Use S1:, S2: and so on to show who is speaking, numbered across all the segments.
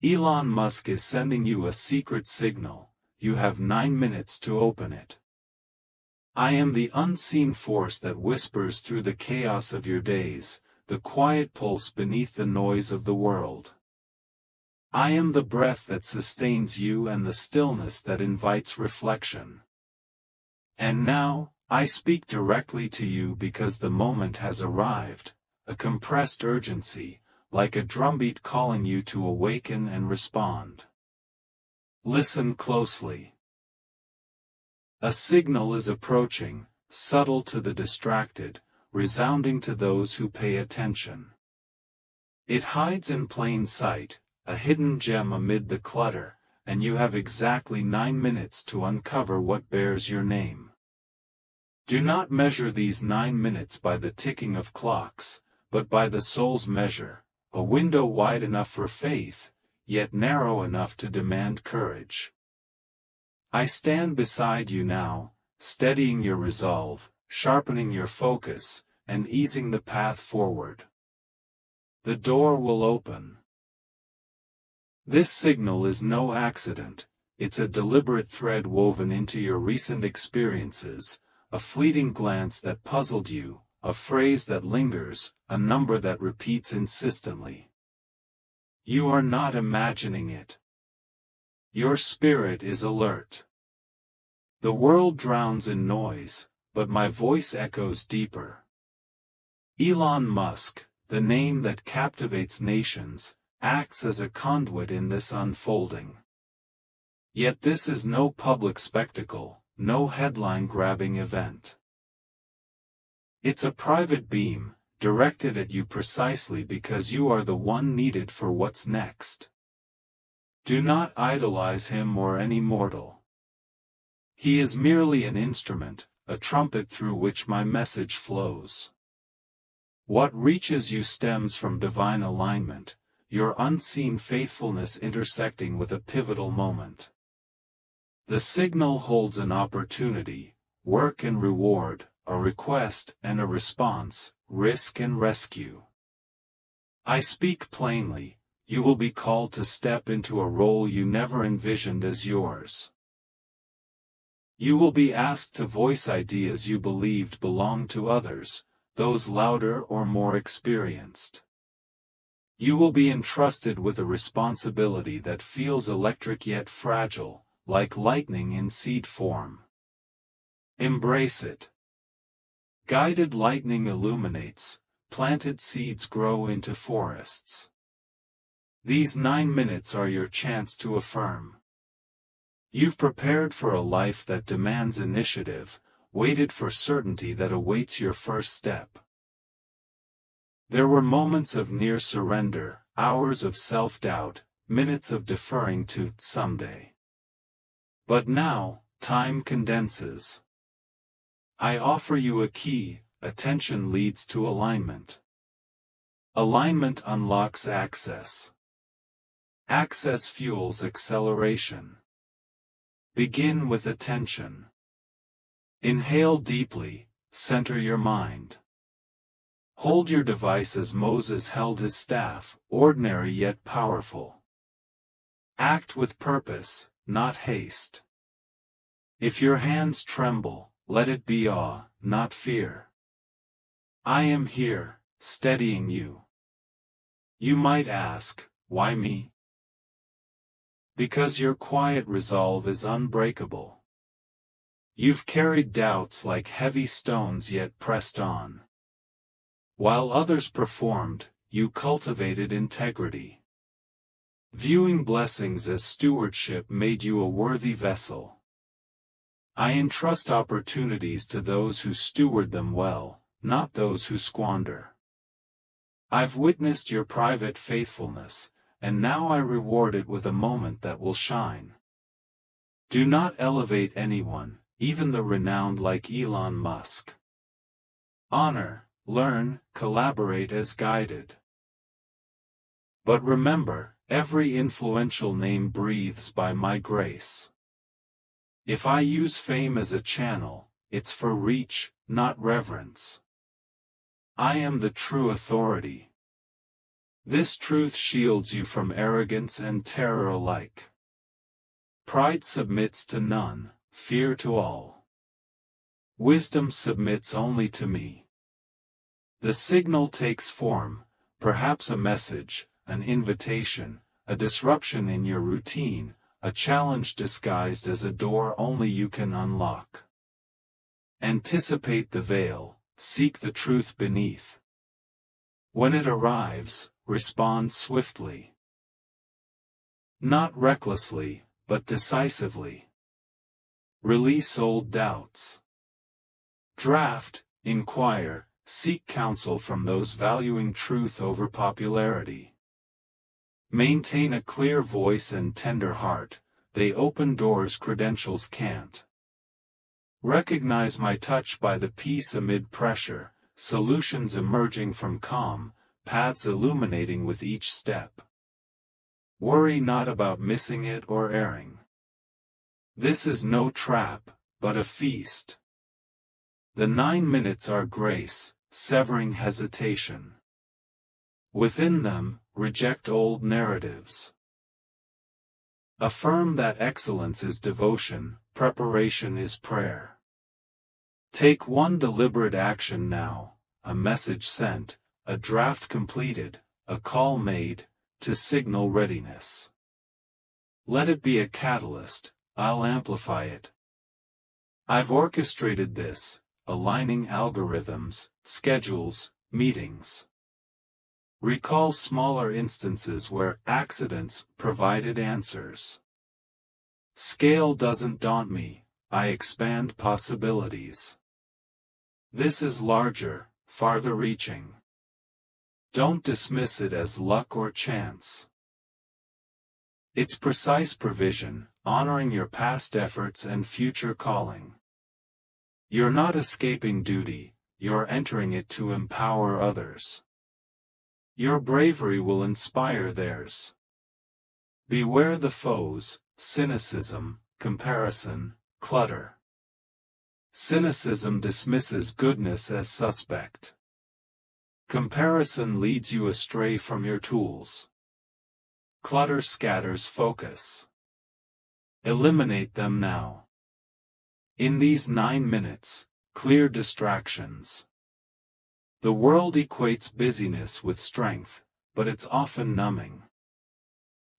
S1: Elon Musk is sending you a secret signal. You have 9 minutes to open it. I am the unseen force that whispers through the chaos of your days, the quiet pulse beneath the noise of the world. I am the breath that sustains you and the stillness that invites reflection. And now, I speak directly to you because the moment has arrived, a compressed urgency, like a drumbeat calling you to awaken and respond. Listen closely. A signal is approaching, subtle to the distracted, resounding to those who pay attention. It hides in plain sight, a hidden gem amid the clutter, and you have exactly 9 minutes to uncover what bears your name. Do not measure these 9 minutes by the ticking of clocks, but by the soul's measure, a window wide enough for faith, yet narrow enough to demand courage. I stand beside you now, steadying your resolve, sharpening your focus, and easing the path forward. The door will open. This signal is no accident, it's a deliberate thread woven into your recent experiences, a fleeting glance that puzzled you, a phrase that lingers, a number that repeats insistently. You are not imagining it. Your spirit is alert. The world drowns in noise, but my voice echoes deeper. Elon Musk, the name that captivates nations, acts as a conduit in this unfolding. Yet this is no public spectacle, no headline-grabbing event. It's a private beam, directed at you precisely because you are the one needed for what's next. Do not idolize him or any mortal. He is merely an instrument, a trumpet through which my message flows. What reaches you stems from divine alignment, your unseen faithfulness intersecting with a pivotal moment. The signal holds an opportunity, work and reward, a request and a response, risk and rescue. I speak plainly, you will be called to step into a role you never envisioned as yours. You will be asked to voice ideas you believed belonged to others, those louder or more experienced. You will be entrusted with a responsibility that feels electric yet fragile, like lightning in seed form. Embrace it. Guided lightning illuminates, planted seeds grow into forests. These 9 minutes are your chance to affirm. You've prepared for a life that demands initiative, waited for certainty that awaits your first step. There were moments of near surrender, hours of self-doubt, minutes of deferring to someday. But now, time condenses. I offer you a key, attention leads to alignment. Alignment unlocks access. Access fuels acceleration. Begin with attention. Inhale deeply, center your mind. Hold your device as Moses held his staff, ordinary yet powerful. Act with purpose, not haste. If your hands tremble, let it be awe, not fear. I am here, steadying you. You might ask, why me? Because your quiet resolve is unbreakable. You've carried doubts like heavy stones yet pressed on. While others performed, you cultivated integrity. Viewing blessings as stewardship made you a worthy vessel. I entrust opportunities to those who steward them well, not those who squander. I've witnessed your private faithfulness, and now I reward it with a moment that will shine. Do not elevate anyone, even the renowned like Elon Musk. Honor, learn, collaborate as guided. But remember, every influential name breathes by my grace. If I use fame as a channel, it's for reach, not reverence. I am the true authority. This truth shields you from arrogance and terror alike. Pride submits to none, fear to all. Wisdom submits only to me. The signal takes form, perhaps a message, an invitation, a disruption in your routine, a challenge disguised as a door only you can unlock. Anticipate the veil, seek the truth beneath. When it arrives, respond swiftly. Not recklessly, but decisively. Release old doubts. Draft, inquire, seek counsel from those valuing truth over popularity. Maintain a clear voice and tender heart, they open doors credentials can't. Recognize my touch by the peace amid pressure, solutions emerging from calm, paths illuminating with each step. Worry not about missing it or erring. This is no trap, but a feast. The 9 minutes are grace, severing hesitation. Within them, reject old narratives. Affirm that excellence is devotion, preparation is prayer. Take one deliberate action now, a message sent, a draft completed, a call made, to signal readiness. Let it be a catalyst, I'll amplify it. I've orchestrated this, aligning algorithms, schedules, meetings. Recall smaller instances where accidents provided answers. Scale doesn't daunt me, I expand possibilities. This is larger, farther reaching. Don't dismiss it as luck or chance. It's precise provision, honoring your past efforts and future calling. You're not escaping duty, you're entering it to empower others. Your bravery will inspire theirs. Beware the foes, cynicism, comparison, clutter. Cynicism dismisses goodness as suspect. Comparison leads you astray from your tools. Clutter scatters focus. Eliminate them now. In these 9 minutes, clear distractions. The world equates busyness with strength, but it's often numbing.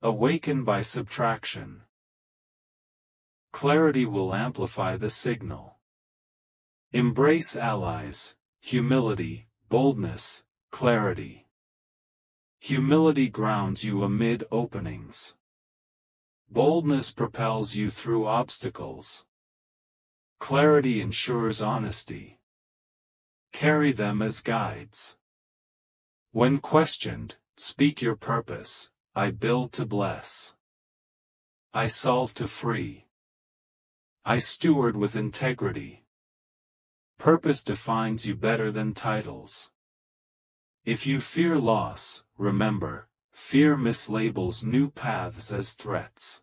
S1: Awaken by subtraction. Clarity will amplify the signal. Embrace allies, humility, boldness, clarity. Humility grounds you amid openings. Boldness propels you through obstacles. Clarity ensures honesty. Carry them as guides. When questioned, speak your purpose. I build to bless. I solve to free. I steward with integrity. Purpose defines you better than titles. If you fear loss, remember, fear mislabels new paths as threats.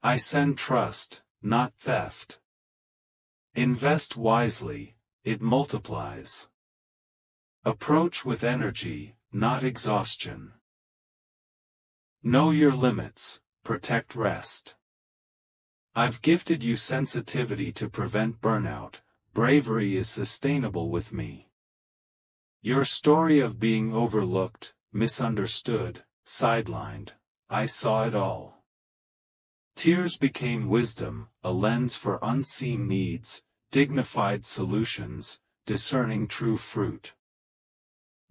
S1: I send trust, not theft. Invest wisely, it multiplies. Approach with energy, not exhaustion. Know your limits, protect rest. I've gifted you sensitivity to prevent burnout, bravery is sustainable with me. Your story of being overlooked, misunderstood, sidelined, I saw it all. Tears became wisdom, a lens for unseen needs, dignified solutions, discerning true fruit.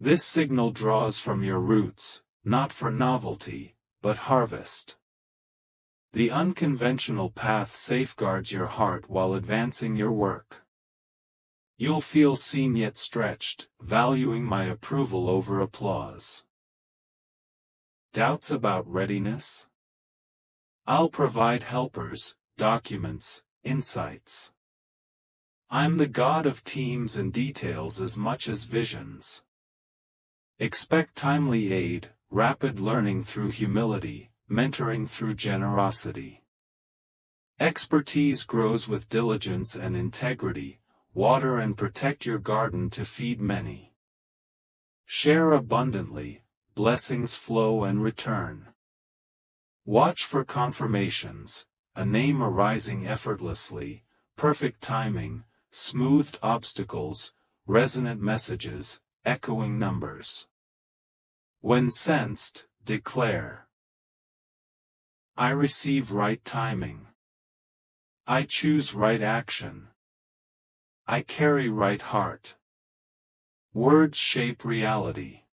S1: This signal draws from your roots, not for novelty, but harvest. The unconventional path safeguards your heart while advancing your work. You'll feel seen yet stretched, valuing my approval over applause. Doubts about readiness? I'll provide helpers, documents, insights. I'm the god of teams and details as much as visions. Expect timely aid, rapid learning through humility, mentoring through generosity. Expertise grows with diligence and integrity, water and protect your garden to feed many. Share abundantly, blessings flow and return. Watch for confirmations, a name arising effortlessly, perfect timing, smoothed obstacles, resonant messages, echoing numbers. When sensed, declare, I receive right timing. I choose right action. I carry right heart. Words shape reality.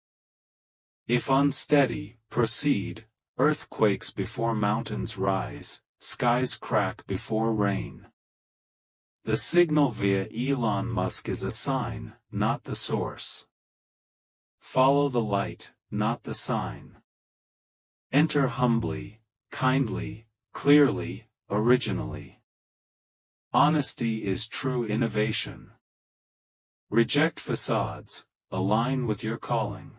S1: If unsteady, proceed, earthquakes before mountains rise, skies crack before rain. The signal via Elon Musk is a sign, not the source. Follow the light, not the sign. Enter humbly, kindly, clearly, originally. Honesty is true innovation. Reject facades, align with your calling.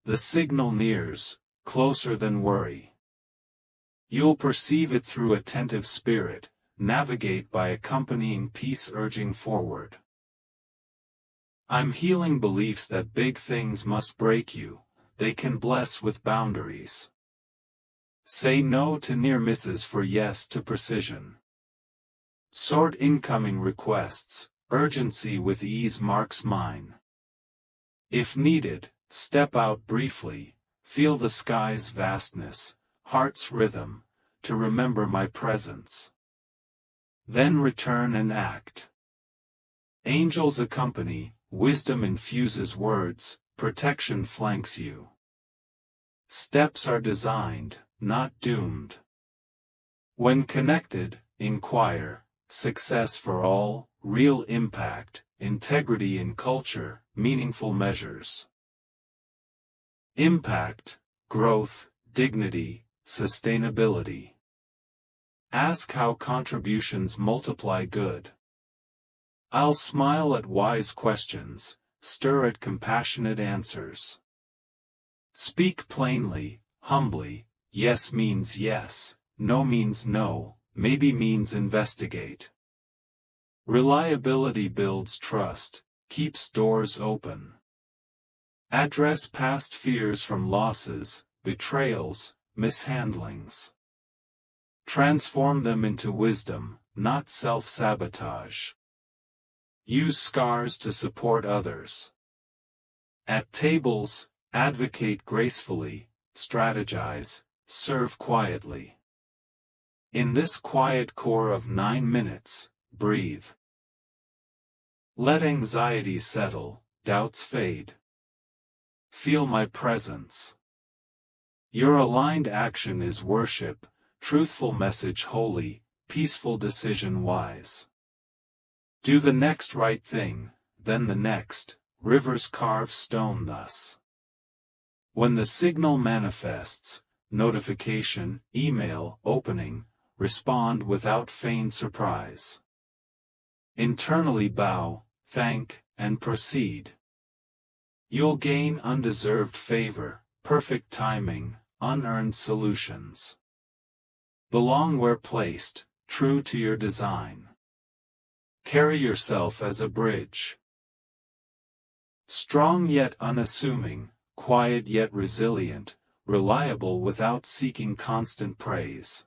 S1: The signal nears, closer than worry. You'll perceive it through attentive spirit, navigate by accompanying peace urging forward. I'm healing beliefs that big things must break you, they can bless with boundaries. Say no to near misses for yes to precision. Sort incoming requests, urgency with ease marks mine. If needed, step out briefly, feel the sky's vastness, heart's rhythm, to remember my presence. Then return and act. Angels accompany, wisdom infuses words, protection flanks you. Steps are designed, not doomed. When connected, inquire, success for all, real impact, integrity in culture, meaningful measures. Impact, growth, dignity, sustainability. Ask how contributions multiply good. I'll smile at wise questions, stir at compassionate answers. Speak plainly, humbly, yes means yes, no means no, maybe means investigate. Reliability builds trust, keeps doors open. Address past fears from losses, betrayals, mishandlings. Transform them into wisdom, not self-sabotage. Use scars to support others. At tables, advocate gracefully, strategize, serve quietly. In this quiet core of 9 minutes, breathe. Let anxiety settle, doubts fade. Feel my presence. Your aligned action is worship, truthful message holy, peaceful decision wise. Do the next right thing, then the next, rivers carve stone thus. When the signal manifests, notification, email, opening, respond without feigned surprise. Internally bow, thank, and proceed. You'll gain undeserved favor, perfect timing, unearned solutions. Belong where placed, true to your design. Carry yourself as a bridge. Strong yet unassuming, quiet yet resilient, reliable without seeking constant praise.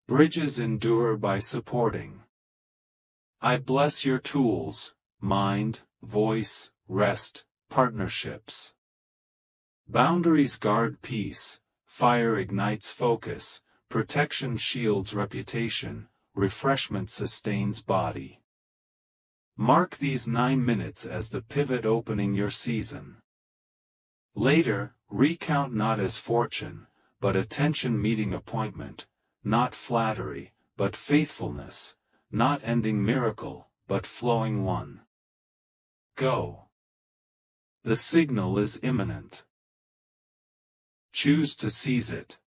S1: Bridges endure by supporting. I bless your tools, mind, voice, rest, partnerships. Boundaries guard peace, fire ignites focus, protection shields reputation, refreshment sustains body. Mark these 9 minutes as the pivot opening your season. Later, recount not as fortune, but attention meeting appointment, not flattery, but faithfulness, not ending miracle, but flowing one. Go. The signal is imminent. Choose to seize it.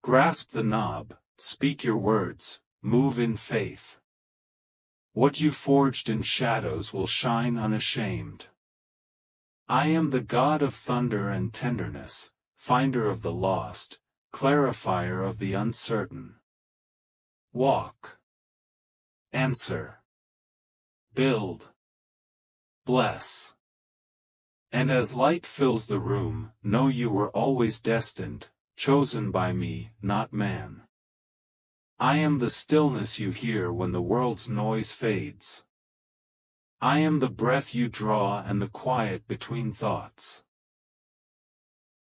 S1: Grasp the knob, speak your words, move in faith. What you forged in shadows will shine unashamed. I am the God of thunder and tenderness, finder of the lost, clarifier of the uncertain. Walk. Answer. Build. Bless. And as light fills the room, know you were always destined, chosen by me, not man. I am the stillness you hear when the world's noise fades. I am the breath you draw and the quiet between thoughts.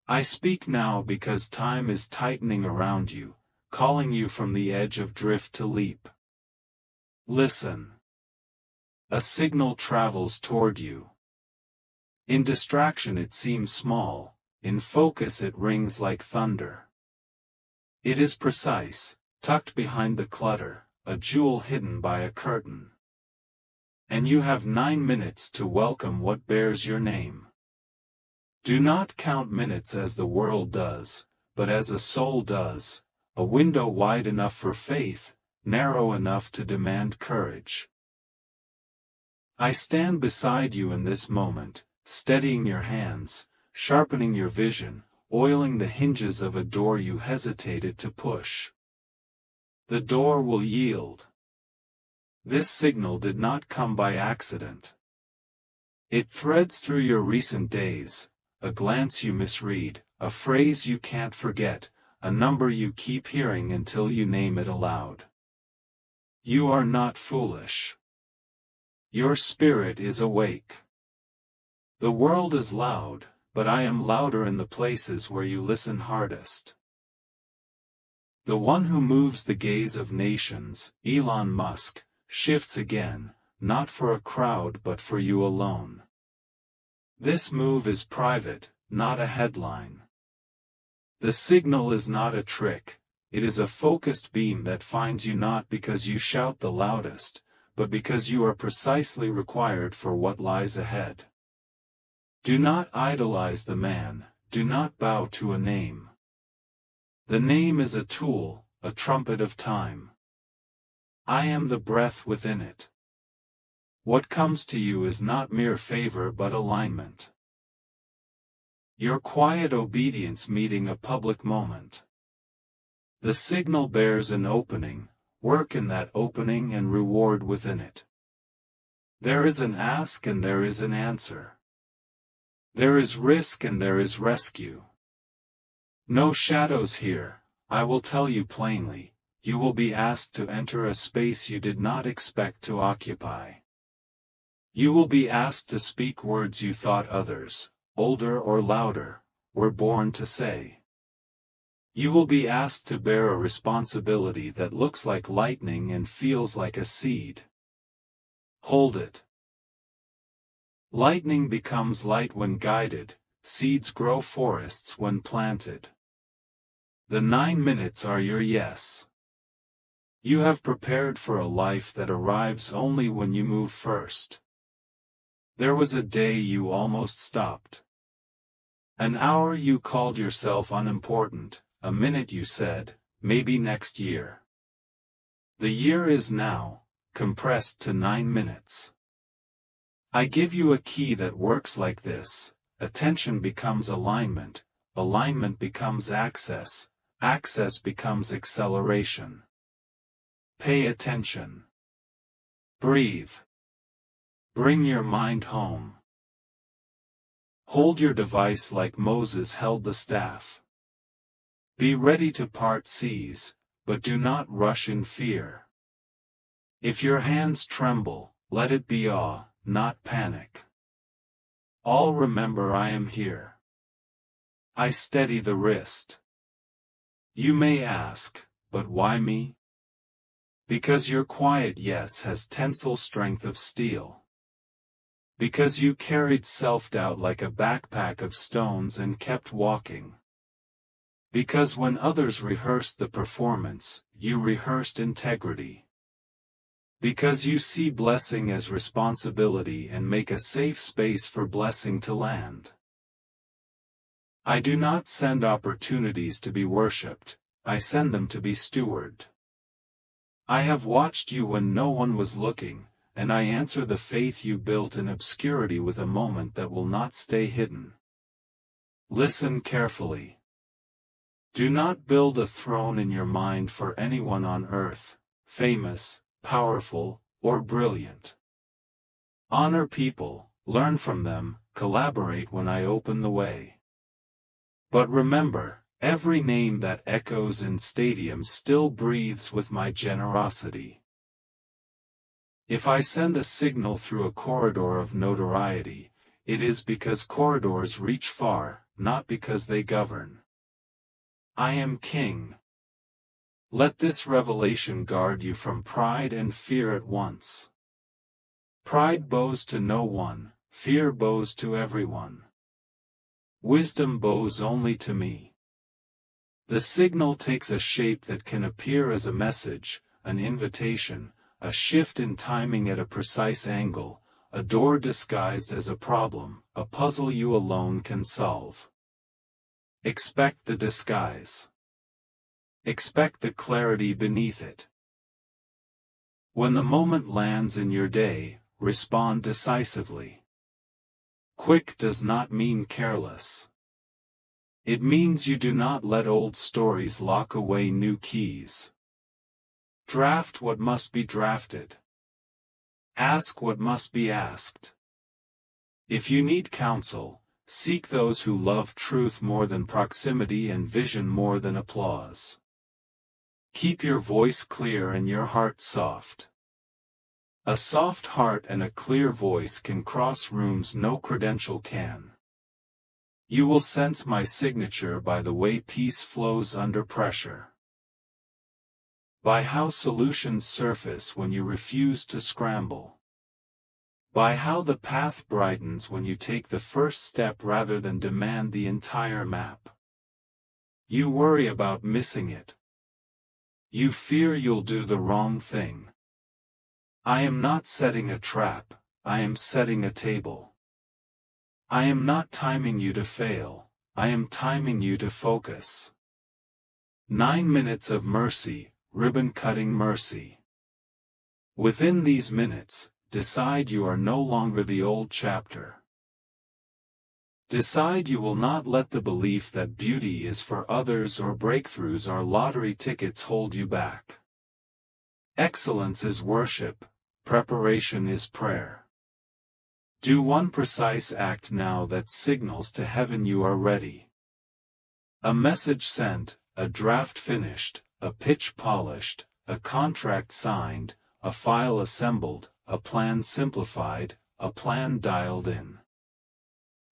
S1: I speak now because time is tightening around you, calling you from the edge of drift to leap. Listen. A signal travels toward you. In distraction it seems small, in focus it rings like thunder. It is precise, tucked behind the clutter, a jewel hidden by a curtain. And you have 9 minutes to welcome what bears your name. Do not count minutes as the world does, but as a soul does, a window wide enough for faith, narrow enough to demand courage. I stand beside you in this moment, steadying your hands, sharpening your vision, oiling the hinges of a door you hesitated to push. The door will yield. This signal did not come by accident. It threads through your recent days, a glance you misread, a phrase you can't forget, a number you keep hearing until you name it aloud. You are not foolish. Your spirit is awake. The world is loud, but I am louder in the places where you listen hardest. The one who moves the gaze of nations, Elon Musk, shifts again, not for a crowd but for you alone. This move is private, not a headline. The signal is not a trick, it is a focused beam that finds you not because you shout the loudest, but because you are precisely required for what lies ahead. Do not idolize the man, do not bow to a name. The name is a tool, a trumpet of time. I am the breath within it. What comes to you is not mere favor but alignment. Your quiet obedience meeting a public moment. The signal bears an opening, work in that opening and reward within it. There is an ask and there is an answer. There is risk and there is rescue. No shadows here, I will tell you plainly, you will be asked to enter a space you did not expect to occupy. You will be asked to speak words you thought others, older or louder, were born to say. You will be asked to bear a responsibility that looks like lightning and feels like a seed. Hold it. Lightning becomes light when guided, seeds grow forests when planted. The 9 minutes are your yes. You have prepared for a life that arrives only when you move first. There was a day you almost stopped. An hour you called yourself unimportant, a minute you said, maybe next year. The year is now, compressed to 9 minutes. I give you a key that works like this: attention becomes alignment, alignment becomes access, access becomes acceleration. Pay attention. Breathe. Bring your mind home. Hold your device like Moses held the staff. Be ready to part seas, but do not rush in fear. If your hands tremble, let it be awe, not panic. All remember I am here. I steady the wrist. You may ask, but why me? Because your quiet yes has tensile strength of steel. Because you carried self-doubt like a backpack of stones and kept walking. Because when others rehearsed the performance, you rehearsed integrity. Because you see blessing as responsibility and make a safe space for blessing to land. I do not send opportunities to be worshipped, I send them to be stewarded. I have watched you when no one was looking, and I answer the faith you built in obscurity with a moment that will not stay hidden. Listen carefully. Do not build a throne in your mind for anyone on earth, famous, powerful, or brilliant. Honor people, learn from them, collaborate when I open the way. But remember, every name that echoes in stadiums still breathes with my generosity. If I send a signal through a corridor of notoriety, it is because corridors reach far, not because they govern. I am king. Let this revelation guard you from pride and fear at once. Pride bows to no one, fear bows to everyone. Wisdom bows only to me. The signal takes a shape that can appear as a message, an invitation, a shift in timing at a precise angle, a door disguised as a problem, a puzzle you alone can solve. Expect the disguise. Expect the clarity beneath it. When the moment lands in your day, respond decisively. Quick does not mean careless. It means you do not let old stories lock away new keys. Draft what must be drafted. Ask what must be asked. If you need counsel, seek those who love truth more than proximity and vision more than applause. Keep your voice clear and your heart soft. A soft heart and a clear voice can cross rooms no credential can. You will sense my signature by the way peace flows under pressure. By how solutions surface when you refuse to scramble. By how the path brightens when you take the first step rather than demand the entire map. You worry about missing it. You fear you'll do the wrong thing. I am not setting a trap, I am setting a table. I am not timing you to fail, I am timing you to focus. 9 minutes of mercy, ribbon-cutting mercy. Within these minutes, decide you are no longer the old chapter. Decide you will not let the belief that beauty is for others or breakthroughs are lottery tickets hold you back. Excellence is worship, preparation is prayer. Do one precise act now that signals to heaven you are ready. A message sent, a draft finished, a pitch polished, a contract signed, a file assembled, a plan simplified, a plan dialed in.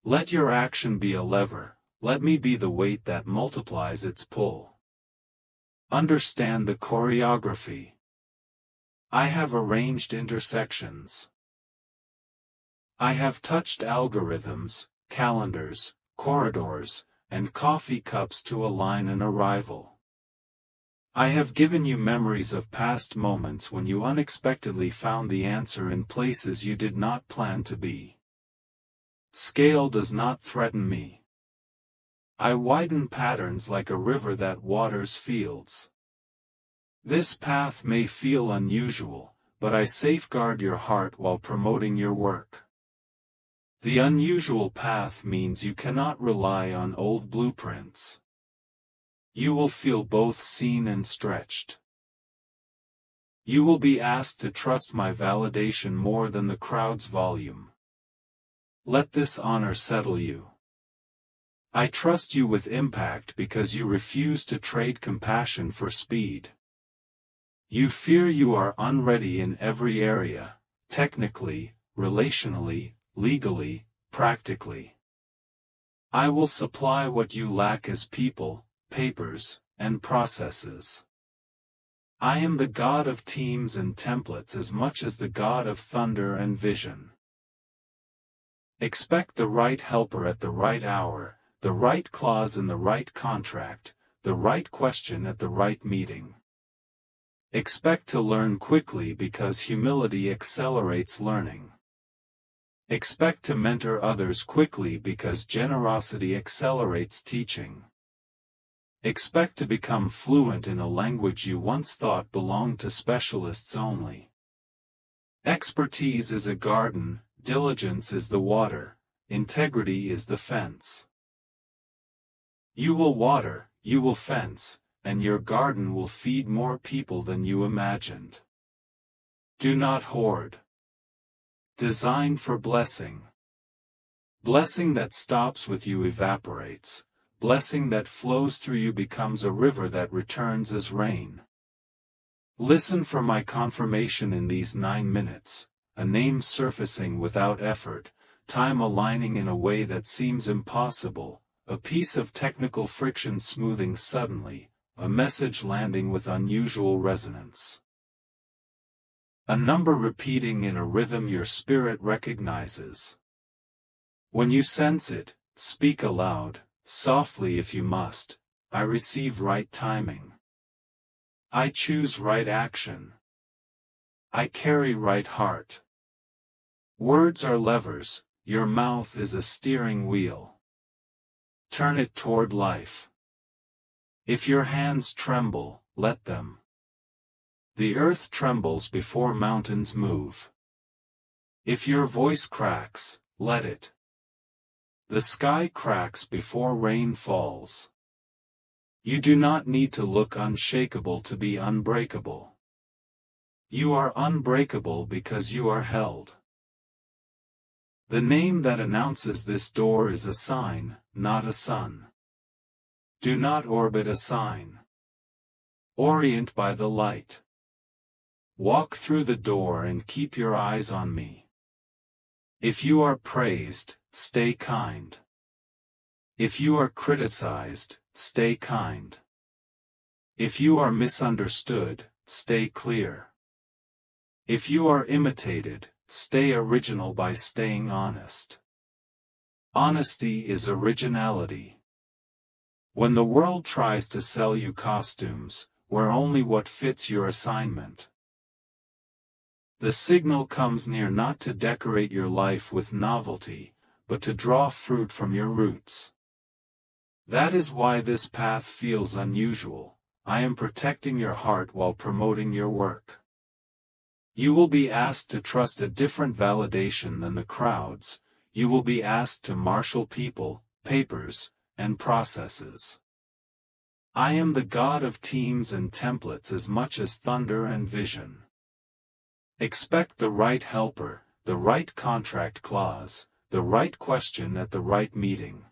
S1: Let your action be a lever, let me be the weight that multiplies its pull. Understand the choreography. I have arranged intersections. I have touched algorithms, calendars, corridors, and coffee cups to align an arrival. I have given you memories of past moments when you unexpectedly found the answer in places you did not plan to be. Scale does not threaten me. I widen patterns like a river that waters fields. This path may feel unusual, but I safeguard your heart while promoting your work. The unusual path means you cannot rely on old blueprints. You will feel both seen and stretched. You will be asked to trust my validation more than the crowd's volume. Let this honor settle you. I trust you with impact because you refuse to trade compassion for speed. You fear you are unready in every area, technically, relationally, legally, practically. I will supply what you lack as people, papers, and processes. I am the God of teams and templates as much as the God of thunder and vision. Expect the right helper at the right hour, the right clause in the right contract, the right question at the right meeting. Expect to learn quickly because humility accelerates learning. Expect to mentor others quickly because generosity accelerates teaching. Expect to become fluent in a language you once thought belonged to specialists only. Expertise is a garden, diligence is the water, integrity is the fence. You will water, you will fence, and your garden will feed more people than you imagined. Do not hoard. Design for blessing. Blessing that stops with you evaporates. Blessing that flows through you becomes a river that returns as rain. Listen for my confirmation in these 9 minutes, a name surfacing without effort, time aligning in a way that seems impossible, a piece of technical friction smoothing suddenly, a message landing with unusual resonance. A number repeating in a rhythm your spirit recognizes. When you sense it, speak aloud, softly if you must, I receive right timing. I choose right action. I carry right heart. Words are levers, your mouth is a steering wheel. Turn it toward life. If your hands tremble, let them. The earth trembles before mountains move. If your voice cracks, let it. The sky cracks before rain falls. You do not need to look unshakable to be unbreakable. You are unbreakable because you are held. The name that announces this door is a sign, not a sun. Do not orbit a sign. Orient by the light. Walk through the door and keep your eyes on me. If you are praised, stay kind. If you are criticized, stay kind. If you are misunderstood, stay clear. If you are imitated, stay original by staying honest. Honesty is originality. When the world tries to sell you costumes, wear only what fits your assignment. The signal comes near not to decorate your life with novelty, but to draw fruit from your roots. That is why this path feels unusual. I am protecting your heart while promoting your work. You will be asked to trust a different validation than the crowds. You will be asked to marshal people, papers, and processes. I am the God of teams and templates as much as thunder and vision. Expect the right helper, the right contract clause, the right question at the right meeting.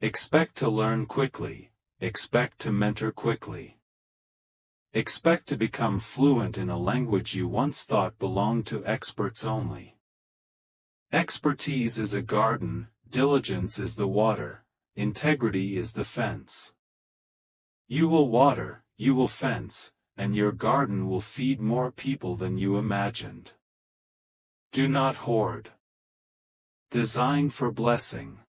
S1: Expect to learn quickly, expect to mentor quickly. Expect to become fluent in a language you once thought belonged to experts only. Expertise is a garden, diligence is the water, integrity is the fence. You will water, you will fence, and your garden will feed more people than you imagined. Do not hoard. Design for blessing.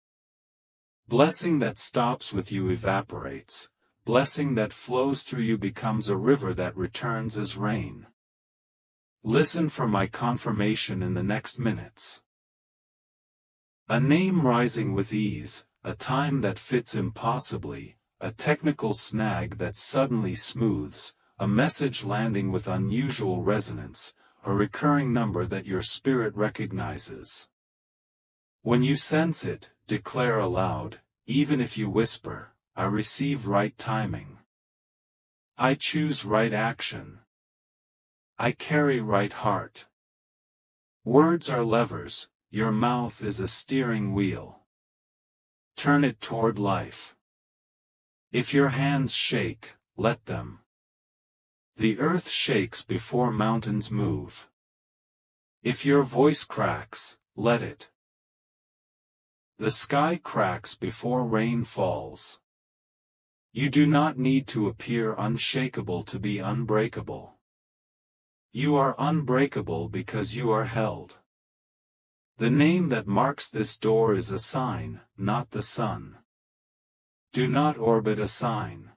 S1: Blessing that stops with you evaporates. Blessing that flows through you becomes a river that returns as rain. Listen for my confirmation in the next minutes. A name rising with ease, a time that fits impossibly, a technical snag that suddenly smooths, a message landing with unusual resonance, a recurring number that your spirit recognizes. When you sense it, declare aloud, even if you whisper, I receive right timing. I choose right action. I carry right heart. Words are levers, your mouth is a steering wheel. Turn it toward life. If your hands shake, let them. The earth shakes before mountains move. If your voice cracks, let it. The sky cracks before rain falls. You do not need to appear unshakable to be unbreakable. You are unbreakable because you are held. The name that marks this door is a sign, not the sun. Do not orbit a sign.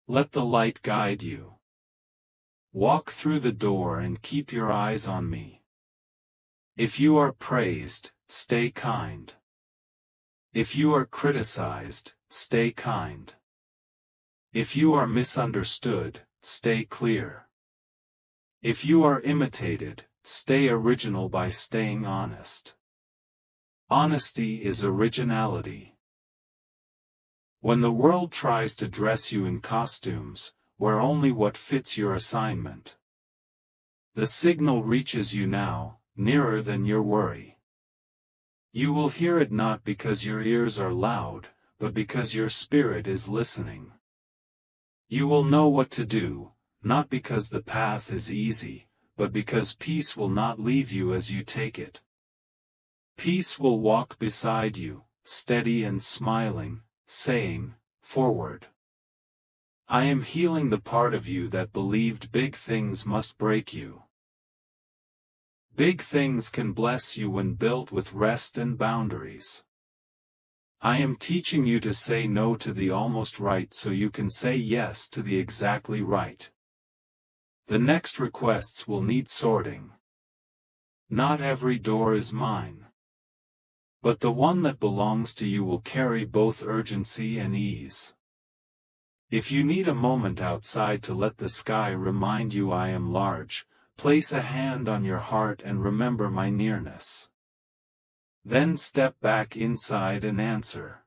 S1: Let the light guide you. Walk through the door and keep your eyes on me. If you are praised, stay kind. If you are criticized, stay kind. If you are misunderstood, stay clear. If you are imitated, stay original by staying honest. Honesty is originality. When the world tries to dress you in costumes, wear only what fits your assignment. The signal reaches you now, nearer than your worry. You will hear it not because your ears are loud, but because your spirit is listening. You will know what to do, not because the path is easy, but because peace will not leave you as you take it. Peace will walk beside you, steady and smiling, saying, "Forward." I am healing the part of you that believed big things must break you. Big things can bless you when built with rest and boundaries. I am teaching you to say no to the almost right so you can say yes to the exactly right. The next requests will need sorting. Not every door is mine. But the one that belongs to you will carry both urgency and ease. If you need a moment outside to let the sky remind you I am large, place a hand on your heart and remember my nearness. Then step back inside and answer.